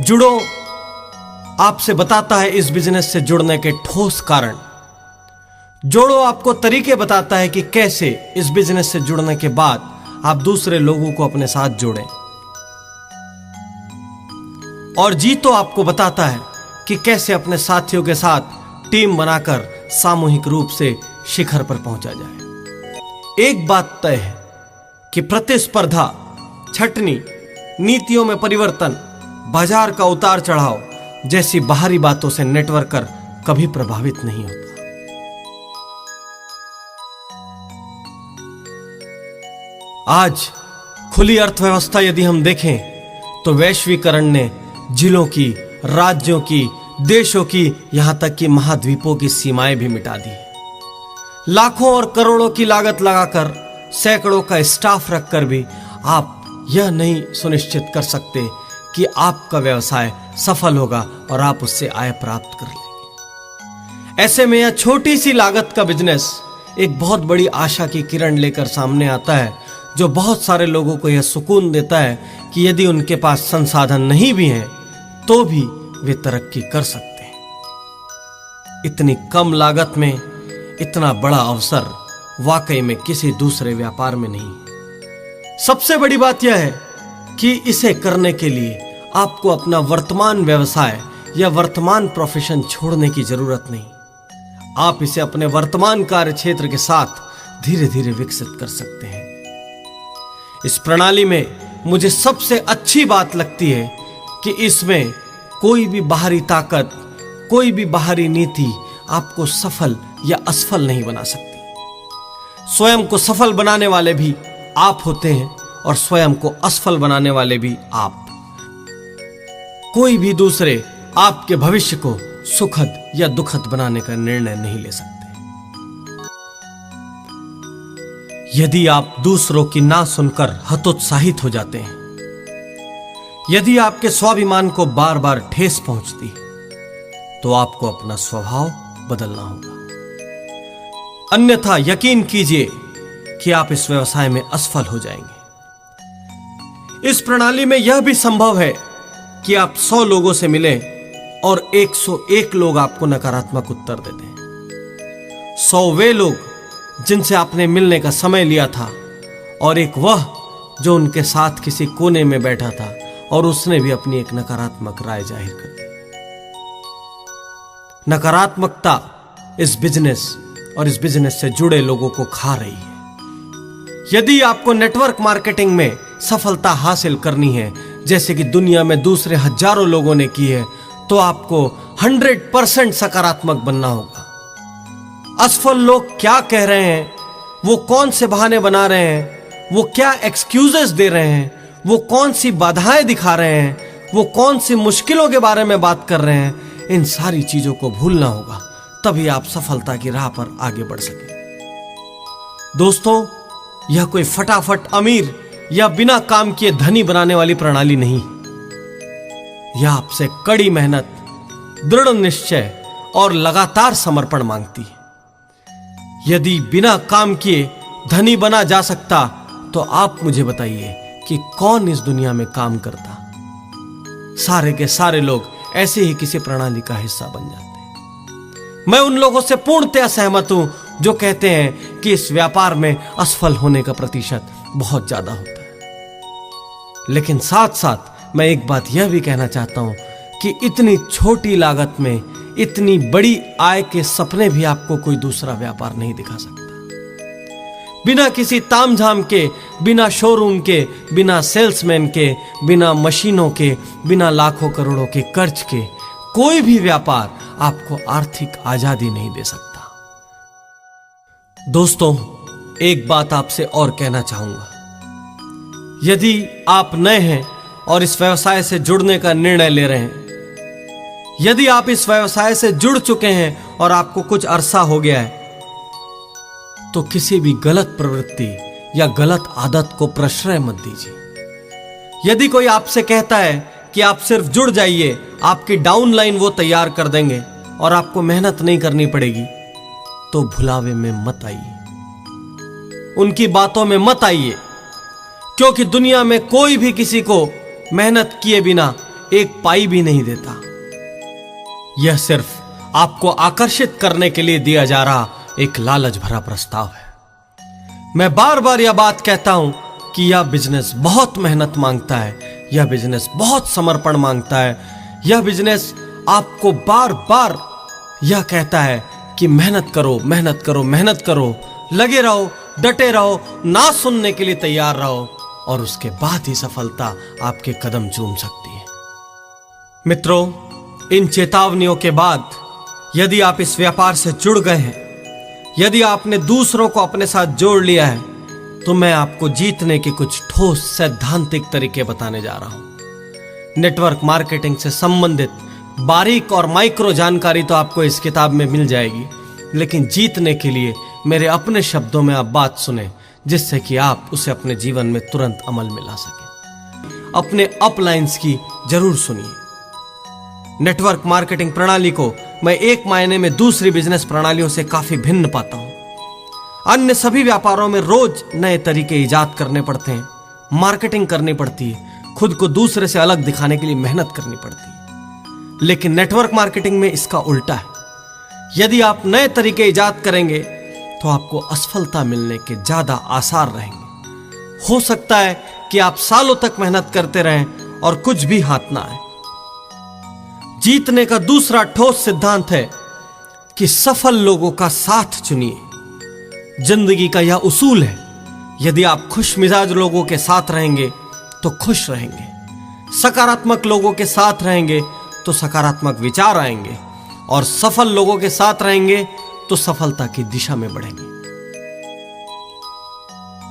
जुड़ो आपसे बताता है इस बिजनेस से जुड़ने के ठोस कारण। जोड़ो आपको तरीके बताता है कि कैसे इस बिजनेस से जुड़ने के बाद आप दूसरे लोगों को अपने साथ जोड़ें। और जीतो आपको बताता है कि कैसे अपने साथियों के साथ टीम बनाकर सामूहिक रूप से शिखर पर पहुंचा जाए। एक बात तय है कि प्रतिस्पर्धा, छटनी, नीतियों में परिवर्तन, बाजार का उतार चढ़ाव जैसी बाहरी बातों से नेटवर्कर कभी प्रभावित नहीं होता। आज खुली अर्थव्यवस्था यदि हम देखें तो वैश्वीकरण ने जिलों की, राज्यों की, देशों की, यहां तक कि महाद्वीपों की सीमाएं भी मिटा दी। लाखों और करोड़ों की लागत लगाकर, सैकड़ों का स्टाफ रखकर भी आप यह नहीं सुनिश्चित कर सकते कि आपका व्यवसाय सफल होगा और आप उससे आय प्राप्त कर लेंगे। ऐसे में यह छोटी सी लागत का बिजनेस एक बहुत बड़ी आशा की किरण लेकर सामने आता है, जो बहुत सारे लोगों को यह सुकून देता है कि यदि उनके पास संसाधन नहीं भी हैं तो भी वे तरक्की कर सकते हैं। इतनी कम लागत में इतना बड़ा अवसर वाकई में किसी दूसरे व्यापार में नहीं। सबसे बड़ी बात यह है कि इसे करने के लिए आपको अपना वर्तमान व्यवसाय या वर्तमान प्रोफेशन छोड़ने की जरूरत नहीं। आप इसे अपने वर्तमान कार्य क्षेत्र के साथ धीरे धीरे विकसित कर सकते हैं। इस प्रणाली में मुझे सबसे अच्छी बात लगती है कि इसमें कोई भी बाहरी ताकत, कोई भी बाहरी नीति आपको सफल या असफल नहीं बना सकती। स्वयं को सफल बनाने वाले भी आप होते हैं और स्वयं को असफल बनाने वाले भी आप। कोई भी दूसरे आपके भविष्य को सुखद या दुखद बनाने का निर्णय नहीं ले सकते। यदि आप दूसरों की ना सुनकर हतोत्साहित हो जाते हैं, यदि आपके स्वाभिमान को बार बार ठेस पहुंचती है, तो आपको अपना स्वभाव बदलना होगा। अन्यथा यकीन कीजिए कि आप इस व्यवसाय में असफल हो जाएंगे। इस प्रणाली में यह भी संभव है कि आप 100 लोगों से मिलें और 101 लोग आपको नकारात्मक उत्तर दे दें। 100 वे लोग जिनसे आपने मिलने का समय लिया था और एक वह जो उनके साथ किसी कोने में बैठा था और उसने भी अपनी एक नकारात्मक राय जाहिर कर दी। नकारात्मकता इस बिजनेस और इस बिजनेस से जुड़े लोगों को खा रही है। यदि आपको नेटवर्क मार्केटिंग में सफलता हासिल करनी है, जैसे कि दुनिया में दूसरे हजारों लोगों ने की है, तो आपको 100% सकारात्मक बनना होगा। असफल लोग क्या कह रहे हैं, वो कौन से बहाने बना रहे हैं, वो क्या एक्सक्यूजेस दे रहे हैं, वो कौन सी बाधाएं दिखा रहे हैं, वो कौन सी मुश्किलों के बारे में बात कर रहे हैं, इन सारी चीजों को भूलना होगा, तभी आप सफलता की राह पर आगे बढ़ सकें। दोस्तों, यह कोई फटाफट अमीर या बिना काम किए धनी बनाने वाली प्रणाली नहीं। यह आपसे कड़ी मेहनत, दृढ़ निश्चय और लगातार समर्पण मांगती है। यदि बिना काम किए धनी बना जा सकता, तो आप मुझे बताइए कि कौन इस दुनिया में काम करता। सारे के सारे लोग ऐसे ही किसी प्रणाली का हिस्सा बन जाते हैं। मैं उन लोगों से पूर्णतया सहमत हूं जो कहते हैं कि इस व्यापार में असफल होने का प्रतिशत बहुत ज्यादा होता है। लेकिन साथ साथ मैं एक बात यह भी कहना चाहता हूं कि इतनी छोटी लागत में इतनी बड़ी आय के सपने भी आपको कोई दूसरा व्यापार नहीं दिखा सकता। बिना किसी तामझाम के, बिना शोरूम के, बिना सेल्समैन के, बिना मशीनों के, बिना लाखों करोड़ों के कर्ज के कोई भी व्यापार आपको आर्थिक आजादी नहीं दे सकता। दोस्तों, एक बात आपसे और कहना चाहूंगा। यदि आप नए हैं और इस व्यवसाय से जुड़ने का निर्णय ले रहे हैं, यदि आप इस व्यवसाय से जुड़ चुके हैं और आपको कुछ अरसा हो गया है, तो किसी भी गलत प्रवृत्ति या गलत आदत को प्रश्रय मत दीजिए। यदि कोई आपसे कहता है कि आप सिर्फ जुड़ जाइए, आपकी डाउनलाइन वो तैयार कर देंगे और आपको मेहनत नहीं करनी पड़ेगी, तो भुलावे में मत आइए, उनकी बातों में मत आइए, क्योंकि दुनिया में कोई भी किसी को मेहनत किए बिना एक पाई भी नहीं देता। यह सिर्फ आपको आकर्षित करने के लिए दिया जा रहा एक लालच भरा प्रस्ताव है। मैं बार बार यह बात कहता हूं कि यह बिजनेस बहुत मेहनत मांगता है, यह बिजनेस बहुत समर्पण मांगता है। यह बिजनेस आपको बार बार यह कहता है कि मेहनत करो, मेहनत करो, मेहनत करो, लगे रहो, डटे रहो, ना सुनने के लिए तैयार रहो, और उसके बाद ही सफलता आपके कदम चूम सकती है। मित्रों, इन चेतावनियों के बाद यदि आप इस व्यापार से जुड़ गए हैं, यदि आपने दूसरों को अपने साथ जोड़ लिया है, तो मैं आपको जीतने के कुछ ठोस सैद्धांतिक तरीके बताने जा रहा हूं। नेटवर्क मार्केटिंग से संबंधित बारीक और माइक्रो जानकारी तो आपको इस किताब में मिल जाएगी, लेकिन जीतने के लिए मेरे अपने शब्दों में आप बात सुने, जिससे कि आप उसे अपने जीवन में तुरंत अमल में ला सकें। अपने अपलाइंस की जरूर सुनिए। नेटवर्क मार्केटिंग प्रणाली को मैं एक मायने में दूसरी बिजनेस प्रणालियों से काफी भिन्न पाता हूं। अन्य सभी व्यापारों में रोज नए तरीके इजाद करने पड़ते हैं, मार्केटिंग करनी पड़ती है, खुद को दूसरे से अलग दिखाने के लिए मेहनत करनी पड़ती है। लेकिन नेटवर्क मार्केटिंग में इसका उल्टा है। यदि आप नए तरीके इजाद करेंगे तो आपको असफलता मिलने के ज्यादा आसार रहेंगे। हो सकता है कि आप सालों तक मेहनत करते रहें और कुछ भी हाथ ना आए। जीतने का दूसरा ठोस सिद्धांत है कि सफल लोगों का साथ चुनिए। जिंदगी का यह उसूल है, यदि आप खुश मिजाज लोगों के साथ रहेंगे तो खुश रहेंगे, सकारात्मक लोगों के साथ रहेंगे तो सकारात्मक विचार आएंगे, और सफल लोगों के साथ रहेंगे तो सफलता की दिशा में बढ़ेंगे।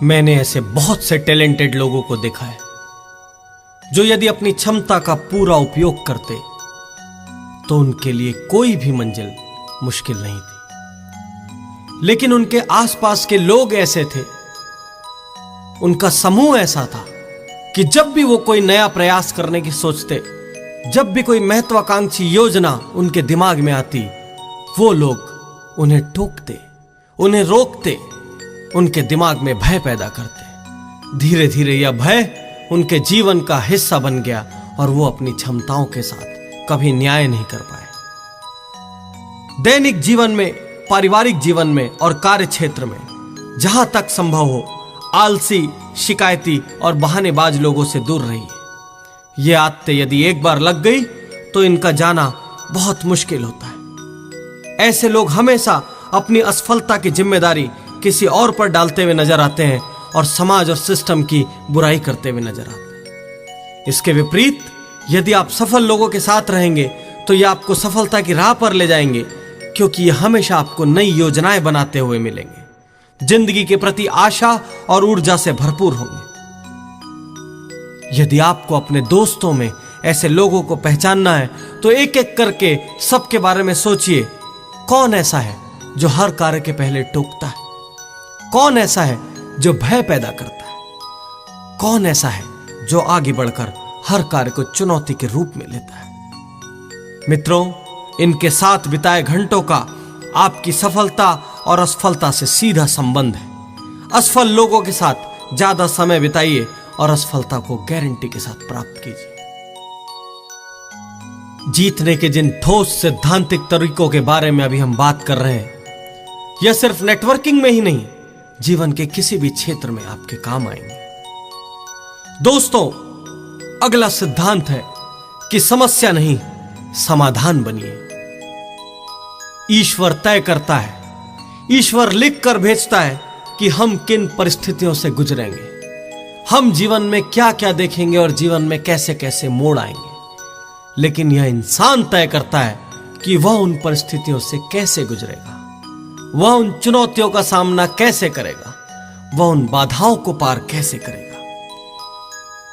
मैंने ऐसे बहुत से टैलेंटेड लोगों को देखा है जो यदि अपनी क्षमता का पूरा उपयोग करते तो उनके लिए कोई भी मंजिल मुश्किल नहीं थी। लेकिन उनके आसपास के लोग ऐसे थे, उनका समूह ऐसा था कि जब भी वो कोई नया प्रयास करने की सोचते, जब भी कोई महत्वाकांक्षी योजना उनके दिमाग में आती, वो लोग उन्हें टोकते, उन्हें रोकते, उनके दिमाग में भय पैदा करते। धीरे धीरे यह भय उनके जीवन का हिस्सा बन गया और वो अपनी क्षमताओं के साथ कभी न्याय नहीं कर पाए। दैनिक जीवन में, पारिवारिक जीवन में और कार्य क्षेत्र में जहां तक संभव हो, आलसी, शिकायती और बहानेबाज लोगों से दूर रहिए। ये आदतें यदि एक बार लग गई तो इनका जाना बहुत मुश्किल होता है। ऐसे लोग हमेशा अपनी असफलता की जिम्मेदारी किसी और पर डालते हुए नजर आते हैं और समाज और सिस्टम की बुराई करते हुए नजर आते हैं। इसके विपरीत यदि आप सफल लोगों के साथ रहेंगे तो ये आपको सफलता की राह पर ले जाएंगे, क्योंकि ये हमेशा आपको नई योजनाएं बनाते हुए मिलेंगे, जिंदगी के प्रति आशा और ऊर्जा से भरपूर होंगे। यदि आपको अपने दोस्तों में ऐसे लोगों को पहचानना है तो एक एक करके सबके बारे में सोचिए। कौन ऐसा है जो हर कार्य के पहले टोकता है? कौन ऐसा है जो भय पैदा करता है? कौन ऐसा है जो आगे बढ़कर हर कार्य को चुनौती के रूप में लेता है? मित्रों, इनके साथ बिताए घंटों का आपकी सफलता और असफलता से सीधा संबंध है। असफल लोगों के साथ ज्यादा समय बिताइए और असफलता को गारंटी के साथ प्राप्त कीजिए। जीतने के जिन ठोस सैद्धांतिक तरीकों के बारे में अभी हम बात कर रहे हैं, यह सिर्फ नेटवर्किंग में ही नहीं, जीवन के किसी भी क्षेत्र में आपके काम आएंगे। दोस्तों, अगला सिद्धांत है कि समस्या नहीं, समाधान बनिए। ईश्वर तय करता है, ईश्वर लिख कर भेजता है कि हम किन परिस्थितियों से गुजरेंगे, हम जीवन में क्या क्या देखेंगे और जीवन में कैसे कैसे मोड़ आएंगे। लेकिन यह इंसान तय करता है कि वह उन परिस्थितियों से कैसे गुजरेगा, वह उन चुनौतियों का सामना कैसे करेगा, वह उन बाधाओं को पार कैसे करेगा।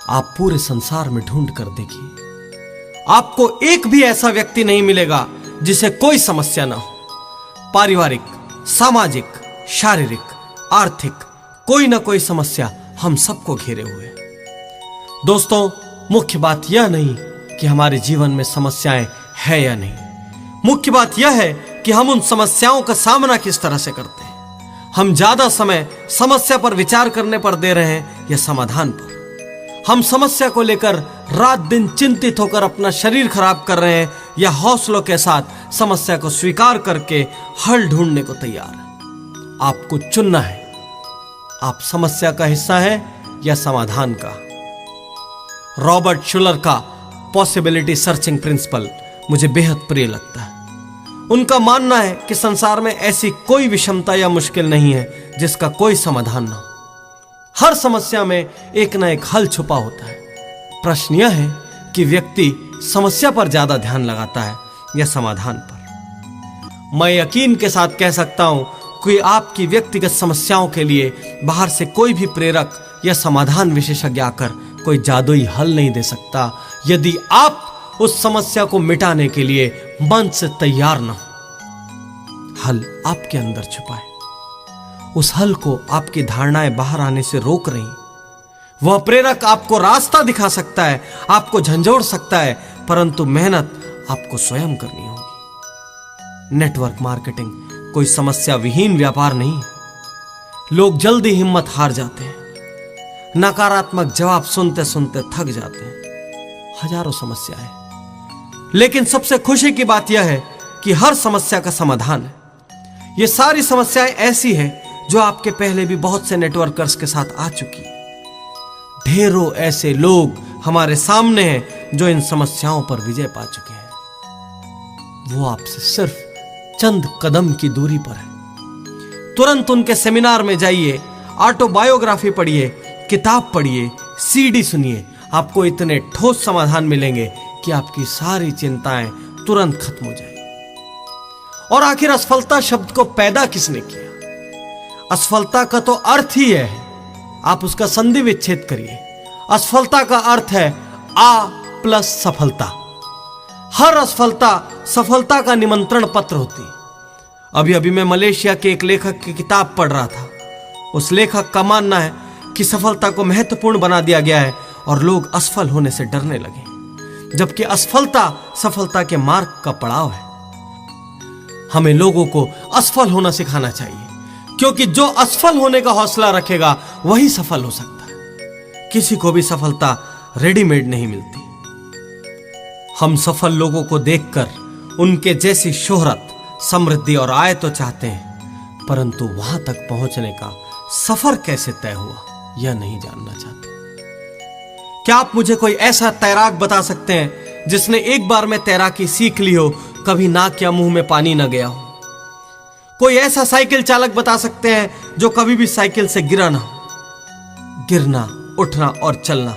आप पूरे संसार में ढूंढ कर देखिए, आपको एक भी ऐसा व्यक्ति नहीं मिलेगा जिसे कोई समस्या ना हो। पारिवारिक, सामाजिक, शारीरिक, आर्थिक, कोई ना कोई समस्या हम सबको घेरे हुए है। दोस्तों, मुख्य बात यह नहीं कि हमारे जीवन में समस्याएं है या नहीं, मुख्य बात यह है कि हम उन समस्याओं का सामना किस तरह से करते हैं। हम ज्यादा समय समस्या पर विचार करने पर दे रहे हैं या समाधान पर। हम समस्या को लेकर रात दिन चिंतित होकर अपना शरीर खराब कर रहे हैं या हौसलों के साथ समस्या को स्वीकार करके हल ढूंढने को तैयार हैं। आपको चुनना है, आप समस्या का हिस्सा हैं या समाधान का। रॉबर्ट शुलर का पॉसिबिलिटी सर्चिंग प्रिंसिपल मुझे बेहद प्रिय लगता है। उनका मानना है कि संसार में ऐसी कोई विषमता या मुश्किल नहीं है जिसका कोई समाधान ना हो। हर समस्या में एक ना एक हल छुपा होता है। प्रश्न यह है कि व्यक्ति समस्या पर ज्यादा ध्यान लगाता है या समाधान पर। मैं यकीन के साथ कह सकता हूं कि आपकी व्यक्तिगत समस्याओं के लिए बाहर से कोई भी प्रेरक या समाधान विशेषज्ञ आकर कोई जादुई हल नहीं दे सकता, यदि आप उस समस्या को मिटाने के लिए मन से तैयार न हो। हल आपके अंदर छुपा है। उस हल को आपकी धारणाएं बाहर आने से रोक रही। वह प्रेरक आपको रास्ता दिखा सकता है, आपको झंझोड़ सकता है, परंतु मेहनत आपको स्वयं करनी होगी। नेटवर्क मार्केटिंग कोई समस्या विहीन व्यापार नहीं है। लोग जल्दी हिम्मत हार जाते हैं, नकारात्मक जवाब सुनते सुनते थक जाते हैं। हजारों समस्याएं, लेकिन सबसे खुशी की बात यह है कि हर समस्या का समाधान है। ये सारी समस्याएं ऐसी हैं जो आपके पहले भी बहुत से नेटवर्कर्स के साथ आ चुकी है। ढेरों ऐसे लोग हमारे सामने हैं जो इन समस्याओं पर विजय पा चुके हैं। वो आपसे सिर्फ चंद कदम की दूरी पर है। तुरंत उनके सेमिनार में जाइए, ऑटोबायोग्राफी पढ़िए, किताब पढ़िए, सीडी सुनिए। आपको इतने ठोस समाधान मिलेंगे कि आपकी सारी चिंताएं तुरंत खत्म हो जाएगी। और आखिर असफलता शब्द को पैदा किसने किया? असफलता का तो अर्थ ही है, आप उसका संधि विच्छेद करिए। असफलता का अर्थ है आ प्लस सफलता। हर असफलता सफलता का निमंत्रण पत्र होती है। अभी अभी मैं मलेशिया के एक लेखक की किताब पढ़ रहा था। उस लेखक का मानना है कि सफलता को महत्वपूर्ण बना दिया गया है और लोग असफल होने से डरने लगे, जबकि असफलता सफलता के मार्ग का पड़ाव है। हमें लोगों को असफल होना सिखाना चाहिए, क्योंकि जो असफल होने का हौसला रखेगा वही सफल हो सकता है। किसी को भी सफलता रेडीमेड नहीं मिलती। हम सफल लोगों को देखकर उनके जैसी शोहरत, समृद्धि और आय तो चाहते हैं, परंतु वहां तक पहुंचने का सफर कैसे तय हुआ यह नहीं जानना चाहते। क्या आप मुझे कोई ऐसा तैराक बता सकते हैं जिसने एक बार में तैराकी सीख ली हो, कभी नाक या मुंह में पानी न गया हो? कोई ऐसा साइकिल चालक बता सकते हैं जो कभी भी साइकिल से गिरा ना हो? गिरना, उठना और चलना,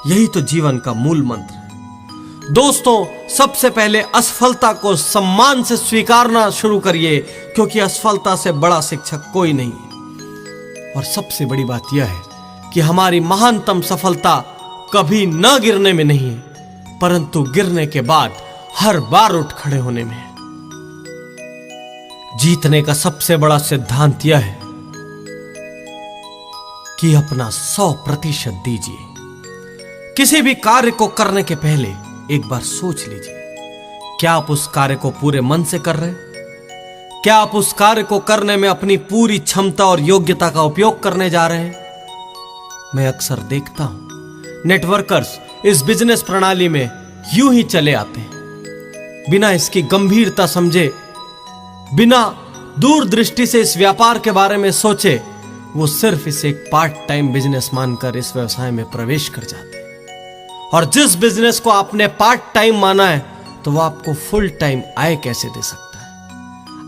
यही तो जीवन का मूल मंत्र है। दोस्तों, सबसे पहले असफलता को सम्मान से स्वीकारना शुरू करिए, क्योंकि असफलता से बड़ा शिक्षक कोई नहीं है। और सबसे बड़ी बात यह है कि हमारी महानतम सफलता कभी न गिरने में नहीं है, परंतु गिरने के बाद हर बार उठ खड़े होने में है। जीतने का सबसे बड़ा सिद्धांत यह है कि अपना 100% दीजिए। किसी भी कार्य को करने के पहले एक बार सोच लीजिए, क्या आप उस कार्य को पूरे मन से कर रहे हैं? क्या आप उस कार्य को करने में अपनी पूरी क्षमता और योग्यता का उपयोग करने जा रहे हैं? मैं अक्सर देखता हूं नेटवर्कर्स इस बिजनेस प्रणाली में यूं ही चले आते हैं, बिना इसकी गंभीरता समझे, बिना दूरदृष्टि से इस व्यापार के बारे में सोचे। वो सिर्फ इसे एक पार्ट टाइम बिजनेस मानकर इस व्यवसाय में प्रवेश कर जाते हैं। और जिस बिजनेस को आपने पार्ट टाइम माना है, तो वो आपको फुल टाइम आय कैसे दे सकता है?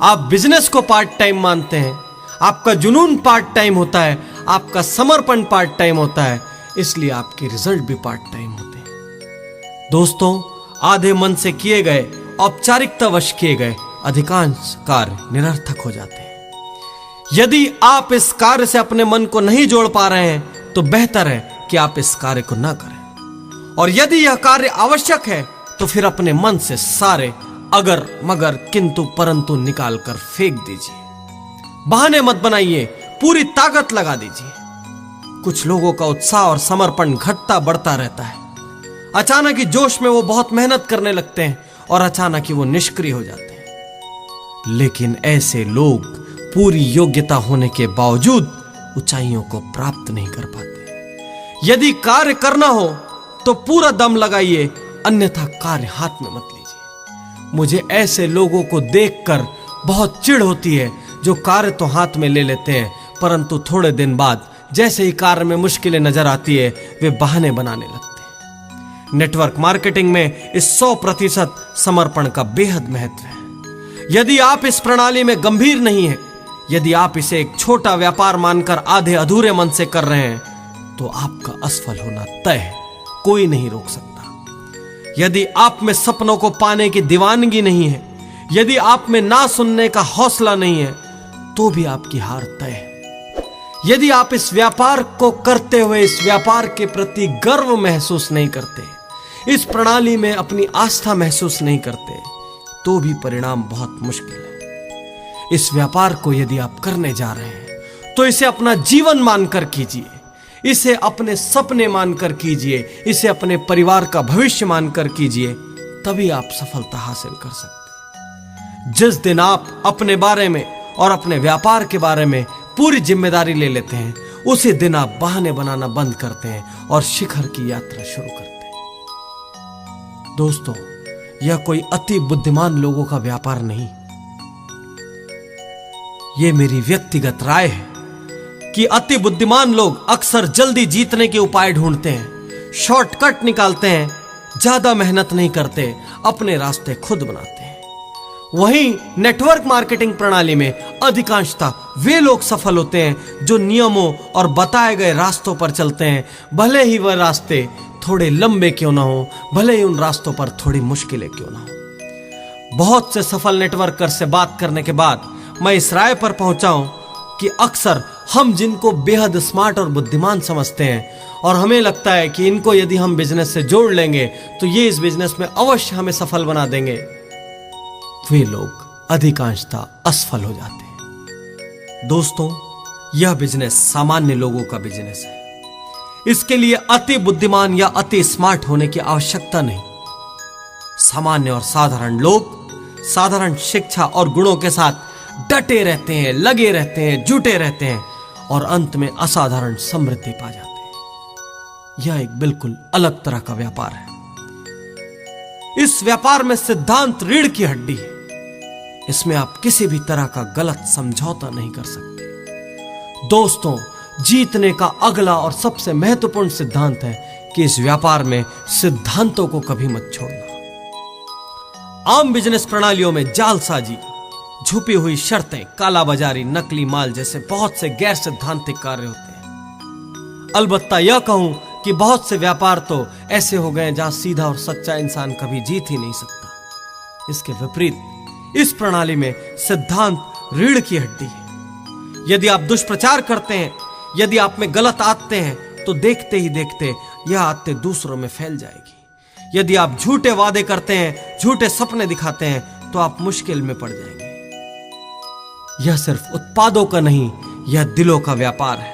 आप बिजनेस को पार्ट टाइम मानते हैं, आपका जुनून पार्ट टाइम होता है, आपका समर्पण पार्ट टाइम होता है, इसलिए आपके रिजल्ट भी पार्ट टाइम होते हैं। दोस्तों, आधे मन से किए गए, औपचारिकतावश किए गए अधिकांश कार्य निरर्थक हो जाते हैं। यदि आप इस कार्य से अपने मन को नहीं जोड़ पा रहे हैं, तो बेहतर है कि आप इस कार्य को ना करें। और यदि यह कार्य आवश्यक है, तो फिर अपने मन से सारे अगर मगर किंतु परंतु निकाल कर फेंक दीजिए। बहाने मत बनाइए, पूरी ताकत लगा दीजिए। कुछ लोगों का उत्साह और समर्पण घटता बढ़ता रहता है। अचानक ही जोश में वो बहुत मेहनत करने लगते हैं और अचानक ही वो निष्क्रिय हो जाते हैं। लेकिन ऐसे लोग पूरी योग्यता होने के बावजूद ऊंचाइयों को प्राप्त नहीं कर पाते। यदि कार्य करना हो तो पूरा दम लगाइए, अन्यथा कार्य हाथ में मत लीजिए। मुझे ऐसे लोगों को देखकर बहुत चिढ़ होती है जो कार्य तो हाथ में ले लेते हैं, परंतु थोड़े दिन बाद जैसे ही कार्य में मुश्किलें नजर आती है वे बहाने बनाने लगते हैं। नेटवर्क मार्केटिंग में इस 100% समर्पण का बेहद महत्व है। यदि आप इस प्रणाली में गंभीर नहीं हैं, यदि आप इसे एक छोटा व्यापार मानकर आधे अधूरे मन से कर रहे हैं, तो आपका असफल होना तय है, कोई नहीं रोक सकता। यदि आप में सपनों को पाने की दीवानगी नहीं है, यदि आप में ना सुनने का हौसला नहीं है, तो भी आपकी हार तय है। यदि आप इस व्यापार को करते हुए इस व्यापार के प्रति गर्व महसूस नहीं करते, इस प्रणाली में अपनी आस्था महसूस नहीं करते, तो भी परिणाम बहुत मुश्किल है। इस व्यापार को यदि आप करने जा रहे हैं तो इसे अपना जीवन मानकर कीजिए, इसे अपने सपने मानकर कीजिए, इसे अपने परिवार का भविष्य मानकर कीजिए, तभी आप सफलता हासिल कर सकते हैं। जिस दिन आप अपने बारे में और अपने व्यापार के बारे में पूरी जिम्मेदारी ले लेते हैं, उसी दिन आप बहाने बनाना बंद करते हैं और शिखर की यात्रा शुरू करते हैं। दोस्तों, यह कोई अति बुद्धिमान लोगों का व्यापार नहीं, यह मेरी व्यक्तिगत राय है कि अति बुद्धिमान लोग अक्सर जल्दी जीतने के उपाय ढूंढते हैं, शॉर्टकट निकालते हैं, ज्यादा मेहनत नहीं करते, अपने रास्ते खुद बनाते हैं। वहीं नेटवर्क मार्केटिंग प्रणाली में अधिकांशतः वे लोग सफल होते हैं जो नियमों और बताए गए रास्तों पर चलते हैं, भले ही वह रास्ते थोड़े लंबे क्यों ना हो, भले ही उन रास्तों पर थोड़ी मुश्किलें क्यों ना हो। बहुत से सफल नेटवर्कर से बात करने के बाद मैं इस राय पर पहुंचा हूं कि अक्सर हम जिनको बेहद स्मार्ट और बुद्धिमान समझते हैं और हमें लगता है कि इनको यदि हम बिजनेस से जोड़ लेंगे तो ये इस बिजनेस में अवश्य हमें सफल बना देंगे, वे लोग अधिकांशतः असफल हो जाते हैं। दोस्तों, यह बिजनेस सामान्य लोगों का बिजनेस है। इसके लिए अति बुद्धिमान या अति स्मार्ट होने की आवश्यकता नहीं। सामान्य और साधारण लोग साधारण शिक्षा और गुणों के साथ डटे रहते हैं, लगे रहते हैं, जुटे रहते हैं और अंत में असाधारण समृद्धि पा जाते हैं। यह एक बिल्कुल अलग तरह का व्यापार है। इस व्यापार में सिद्धांत रीढ़ की हड्डी है। इसमें आप किसी भी तरह का गलत समझौता नहीं कर सकते। दोस्तों, जीतने का अगला और सबसे महत्वपूर्ण सिद्धांत है कि इस व्यापार में सिद्धांतों को कभी मत छोड़ना। आम बिजनेस प्रणालियों में जालसाजी, छुपी हुई शर्तें, कालाबाजारी, नकली माल जैसे बहुत से गैर सिद्धांतिक कार्य होते हैं। अलबत्ता यह कहूं कि बहुत से व्यापार तो ऐसे हो गए जहां सीधा और सच्चा इंसान कभी जीत ही नहीं सकता। इसके विपरीत इस प्रणाली में सिद्धांत रीढ़ की हड्डी है। यदि आप दुष्प्रचार करते हैं, यदि आप में गलत आदतें हैं, तो देखते ही देखते यह आदतें दूसरों में फैल जाएगी। यदि आप झूठे वादे करते हैं, झूठे सपने दिखाते हैं, तो आप मुश्किल में पड़ जाएंगे। यह सिर्फ उत्पादों का नहीं, यह दिलों का व्यापार है।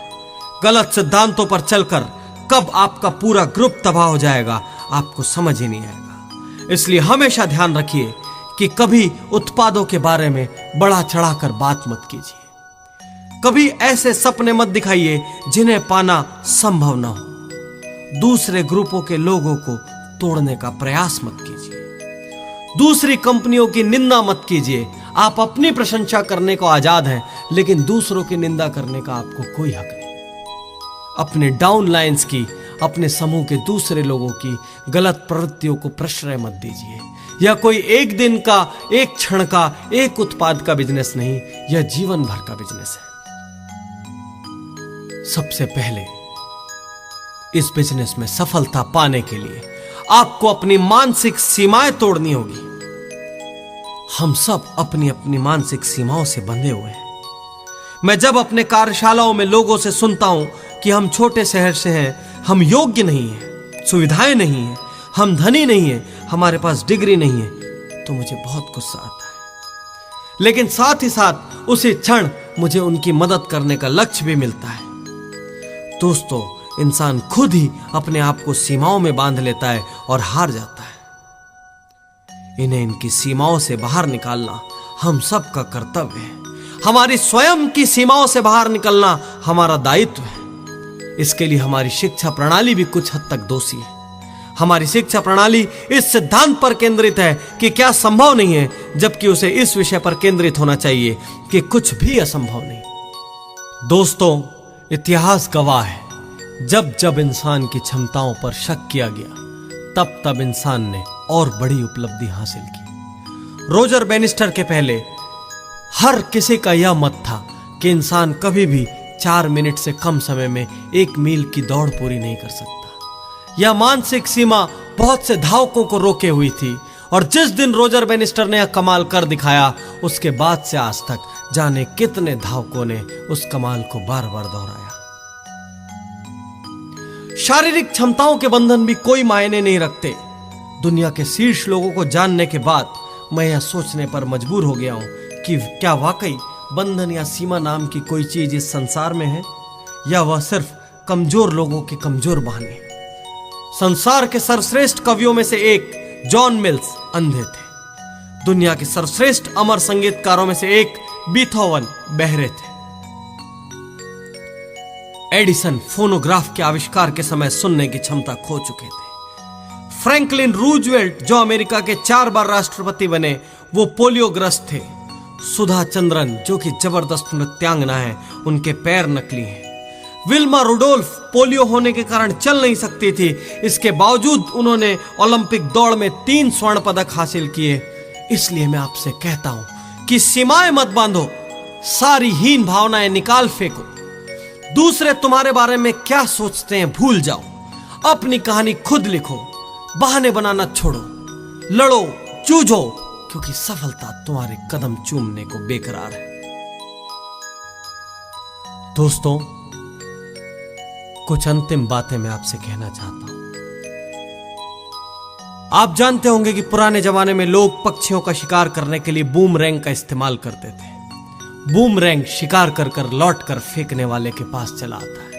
गलत सिद्धांतों पर चलकर कब आपका पूरा ग्रुप तबाह हो जाएगा, आपको समझ ही नहीं आएगा। इसलिए हमेशा ध्यान रखिए कि कभी उत्पादों के बारे में बढ़ा चढ़ाकर बात मत कीजिए। कभी ऐसे सपने मत दिखाइए जिन्हें पाना संभव ना हो। दूसरे ग्रुपों के लोगों को तोड़ने का प्रयास मत कीजिए। दूसरी कंपनियों की निंदा मत कीजिए। आप अपनी प्रशंसा करने को आजाद हैं, लेकिन दूसरों की निंदा करने का आपको कोई हक नहीं। अपने डाउनलाइंस की, अपने समूह के दूसरे लोगों की गलत प्रवृत्तियों को प्रश्रय मत दीजिए। यह कोई एक दिन का, एक क्षण का, एक उत्पाद का बिजनेस नहीं, यह जीवन भर का बिजनेस है। सबसे पहले इस बिजनेस में सफलता पाने के लिए आपको अपनी मानसिक सीमाएं तोड़नी होगी। हम सब अपनी अपनी मानसिक सीमाओं से बंधे हुए हैं। मैं जब अपने कार्यशालाओं में लोगों से सुनता हूं कि हम छोटे शहर से हैं, हम योग्य नहीं हैं, सुविधाएं नहीं हैं, हम धनी नहीं हैं, हमारे पास डिग्री नहीं है, तो मुझे बहुत गुस्सा आता है। लेकिन साथ ही साथ उसी क्षण मुझे उनकी मदद करने का लक्ष्य भी मिलता है। दोस्तों, इंसान खुद ही अपने आप को सीमाओं में बांध लेता है और हार जाता है। इन्हें इनकी सीमाओं से बाहर निकालना हम सब का कर्तव्य है। हमारी स्वयं की सीमाओं से बाहर निकलना हमारा दायित्व है। इसके लिए हमारी शिक्षा प्रणाली भी कुछ हद तक दोषी है। हमारी शिक्षा प्रणाली इस सिद्धांत पर केंद्रित है कि क्या संभव नहीं है, जबकि उसे इस विषय पर केंद्रित होना चाहिए कि कुछ भी असंभव नहीं। दोस्तों, इतिहास गवाह है, जब जब इंसान की क्षमताओं पर शक किया गया, तब तब इंसान ने और बड़ी उपलब्धि हासिल की। रोजर बैनिस्टर के पहले हर किसी का यह मत था कि इंसान कभी भी 4 मिनट से कम समय में 1 मील की दौड़ पूरी नहीं कर सकता। यह मानसिक सीमा बहुत से धावकों को रोके हुई थी, और जिस दिन रोजर बैनिस्टर ने यह कमाल कर दिखाया, उसके बाद से आज तक जाने कितने धावकों ने उस कमाल को बार बार दोहराया। शारीरिक क्षमताओं के बंधन भी कोई मायने नहीं रखते। दुनिया के शीर्ष लोगों को जानने के बाद मैं यह सोचने पर मजबूर हो गया हूं कि क्या वाकई बंधन या सीमा नाम की कोई चीज इस संसार में है, या वह सिर्फ कमजोर लोगों के कमजोर बहाने। संसार के सर्वश्रेष्ठ कवियों में से एक जॉन मिल्स अंधे थे। दुनिया के सर्वश्रेष्ठ अमर संगीतकारों में से एक बीथोवन बहरे थे। एडिसन फोनोग्राफ के आविष्कार के समय सुनने की क्षमता खो चुके थे। फ्रैंकलिन रूजवेल्ट, जो अमेरिका के 4 बार राष्ट्रपति बने, वो पोलियोग्रस्त थे। सुधा चंद्रन, जो कि जबरदस्त नृत्यांगना है, उनके पैर नकली हैं। विल्मा रुडोल्फ पोलियो होने के कारण चल नहीं सकती थी, इसके बावजूद उन्होंने ओलंपिक दौड़ में 3 स्वर्ण पदक हासिल किए। इसलिए मैं आपसे कहता हूं कि सीमाएं मत बांधो, सारी हीन भावनाएं निकाल फेंको। दूसरे तुम्हारे बारे में क्या सोचते हैं भूल जाओ, अपनी कहानी खुद लिखो, बहाने बनाना छोड़ो, लड़ो, जूझो, क्योंकि सफलता तुम्हारे कदम चूमने को बेकरार है। दोस्तों, कुछ अंतिम बातें मैं आपसे कहना चाहता हूं। आप जानते होंगे कि पुराने जमाने में लोग पक्षियों का शिकार करने के लिए बूमरैंग का इस्तेमाल करते थे। बूमरैंग शिकार कर कर लौट कर फेंकने वाले के पास चला आता है।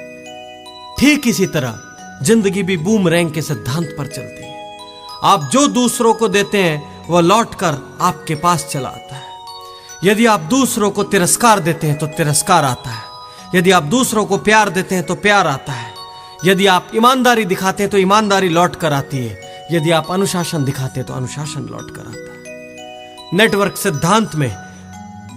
ठीक इसी तरह जिंदगी भी बूमरैंग के सिद्धांत पर चलती है। आप जो दूसरों को देते हैं वह लौट कर आपके पास चला आता है। यदि आप दूसरों को तिरस्कार देते हैं तो तिरस्कार आता है। यदि आप दूसरों को प्यार देते हैं तो प्यार आता है। यदि आप ईमानदारी दिखाते हैं तो ईमानदारी लौट कर आती है। यदि आप अनुशासन दिखाते हैं तो अनुशासन लौट कर आता है। नेटवर्क सिद्धांत में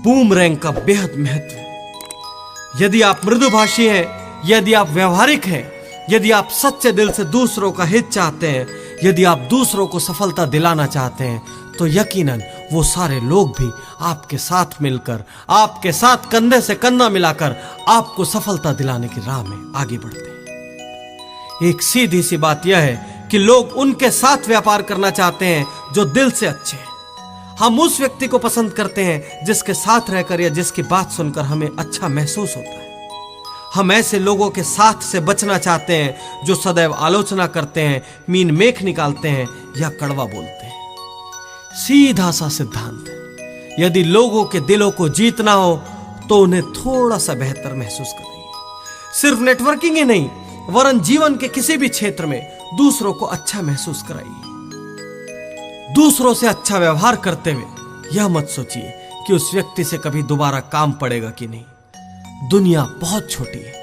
बूमरैंग का बेहद महत्व है। यदि आप मृदुभाषी हैं, यदि आप व्यवहारिक हैं, यदि आप सच्चे दिल से दूसरों का हित चाहते हैं, यदि आप दूसरों को सफलता दिलाना चाहते हैं, तो यकीनन वो सारे लोग भी आपके साथ मिलकर, आपके साथ कंधे से कंधा मिलाकर आपको सफलता दिलाने की राह में आगे बढ़ते हैं। एक सीधी सी बात यह है कि लोग उनके साथ व्यापार करना चाहते हैं जो दिल से अच्छे हैं। हम उस व्यक्ति को पसंद करते हैं जिसके साथ रहकर या जिसकी बात सुनकर हमें अच्छा महसूस होता है। हम ऐसे लोगों के साथ से बचना चाहते हैं जो सदैव आलोचना करते हैं, मीन मेख निकालते हैं या कड़वा बोलते हैं। सीधा सा सिद्धांत है। यदि लोगों के दिलों को जीतना हो तो उन्हें थोड़ा सा बेहतर महसूस कराइए। सिर्फ नेटवर्किंग ही नहीं, वरन जीवन के किसी भी क्षेत्र में दूसरों को अच्छा महसूस कराइए। दूसरों से अच्छा व्यवहार करते हुए यह मत सोचिए कि उस व्यक्ति से कभी दोबारा काम पड़ेगा कि नहीं। दुनिया बहुत छोटी है,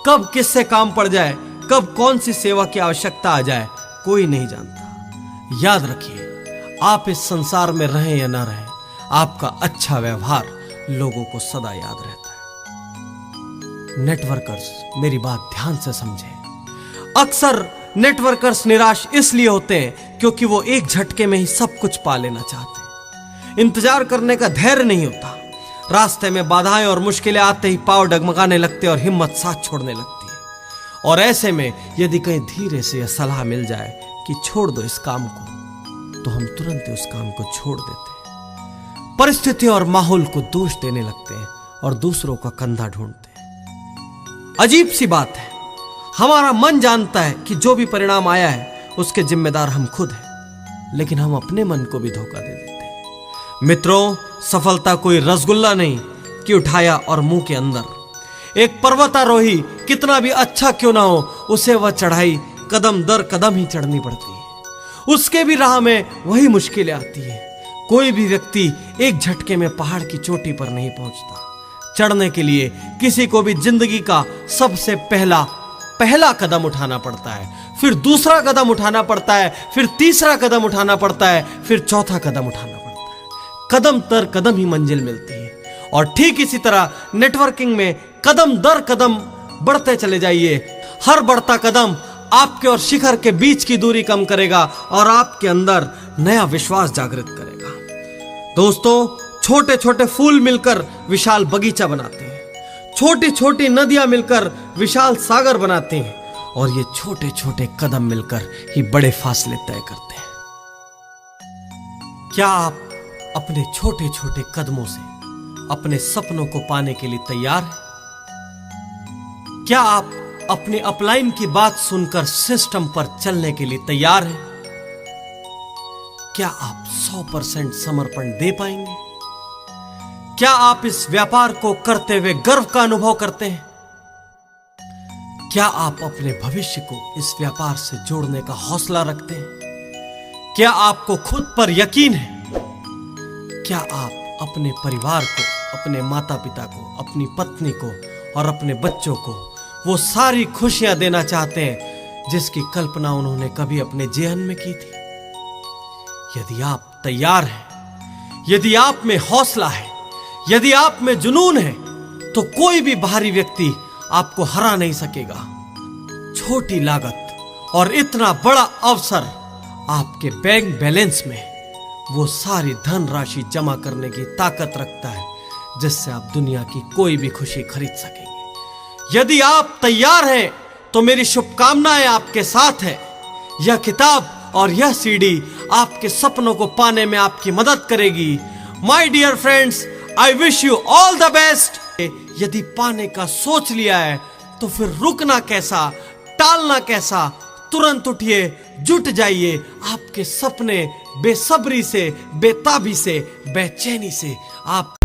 कब किससे काम पड़ जाए, कब कौन सी सेवा की आवश्यकता आ जाए, कोई नहीं जानता। याद रखिए, आप इस संसार में रहें या ना रहें, आपका अच्छा व्यवहार लोगों को सदा याद रहता है। नेटवर्कर्स, मेरी बात ध्यान से समझें। अक्सर नेटवर्कर्स निराश इसलिए होते हैं क्योंकि वो एक झटके में ही सब कुछ पा लेना चाहते हैं। इंतजार करने का धैर्य नहीं होता। रास्ते में बाधाएं और मुश्किलें आते ही पांव डगमगाने लगते और हिम्मत साथ छोड़ने लगती है। और ऐसे में यदि कहीं धीरे से यह सलाह मिल जाए कि छोड़ दो इस काम को, तो हम तुरंत उस काम को छोड़ देते हैं। परिस्थितियों और माहौल को दोष देने लगते हैं और दूसरों का कंधा ढूंढते हैं। अजीब सी बात है, हमारा मन जानता है कि जो भी परिणाम आया है उसके जिम्मेदार हम खुद हैं, लेकिन हम अपने मन को भी धोखा दे देते हैं। मित्रों, सफलता कोई रसगुल्ला नहीं कि उठाया और मुंह के अंदर। एक पर्वतारोही कितना भी अच्छा क्यों ना हो, उसे वह चढ़ाई कदम दर कदम ही चढ़नी पड़ती है। उसके भी राह में वही मुश्किलें आती है। कोई भी व्यक्ति एक झटके में पहाड़ की चोटी पर नहीं पहुंचता। चढ़ने के लिए किसी को भी जिंदगी का सबसे पहला पहला कदम उठाना पड़ता है, फिर दूसरा कदम उठाना पड़ता है, फिर तीसरा कदम उठाना पड़ता है, फिर चौथा कदम उठाना पड़ता है। कदम दर कदम ही मंजिल मिलती है। और ठीक इसी तरह नेटवर्किंग में कदम दर कदम बढ़ते चले जाइए। हर बढ़ता कदम आपके और शिखर के बीच की दूरी कम करेगा और आपके अंदर नया विश्वास जागृत करेगा। दोस्तों, छोटे छोटे फूल मिलकर विशाल बगीचा बनाते हैं, छोटी छोटी नदियां मिलकर विशाल सागर बनाते हैं, और ये छोटे छोटे कदम मिलकर ही बड़े फासले तय करते हैं। क्या आप अपने छोटे छोटे कदमों से अपने सपनों को पाने के लिए तैयार हैं? क्या आप अपने अपलाइन की बात सुनकर सिस्टम पर चलने के लिए तैयार हैं? क्या आप 100% समर्पण दे पाएंगे? क्या आप इस व्यापार को करते हुए गर्व का अनुभव करते हैं? क्या आप अपने भविष्य को इस व्यापार से जोड़ने का हौसला रखते हैं? क्या आपको खुद पर यकीन है? क्या आप अपने परिवार को, अपने माता पिता को, अपनी पत्नी को और अपने बच्चों को वो सारी खुशियां देना चाहते हैं जिसकी कल्पना उन्होंने कभी अपने जीवन में की थी? यदि आप तैयार हैं, यदि आप में हौसला है, यदि आप में जुनून है, तो कोई भी बाहरी व्यक्ति आपको हरा नहीं सकेगा। छोटी लागत और इतना बड़ा अवसर आपके बैंक बैलेंस में वो सारी धनराशि जमा करने की ताकत रखता है जिससे आप दुनिया की कोई भी खुशी खरीद सकेंगे। यदि आप तैयार हैं तो मेरी शुभकामनाएं आपके साथ है। यह किताब और यह सीडी आपके सपनों को पाने में आपकी मदद करेगी। My dear friends, I wish you all the best. यदि पाने का सोच लिया है तो फिर रुकना कैसा, टालना कैसा? तुरंत उठिए, जुट जाइए। आपके सपने बेसब्री से, बेताबी से, बेचैनी से आप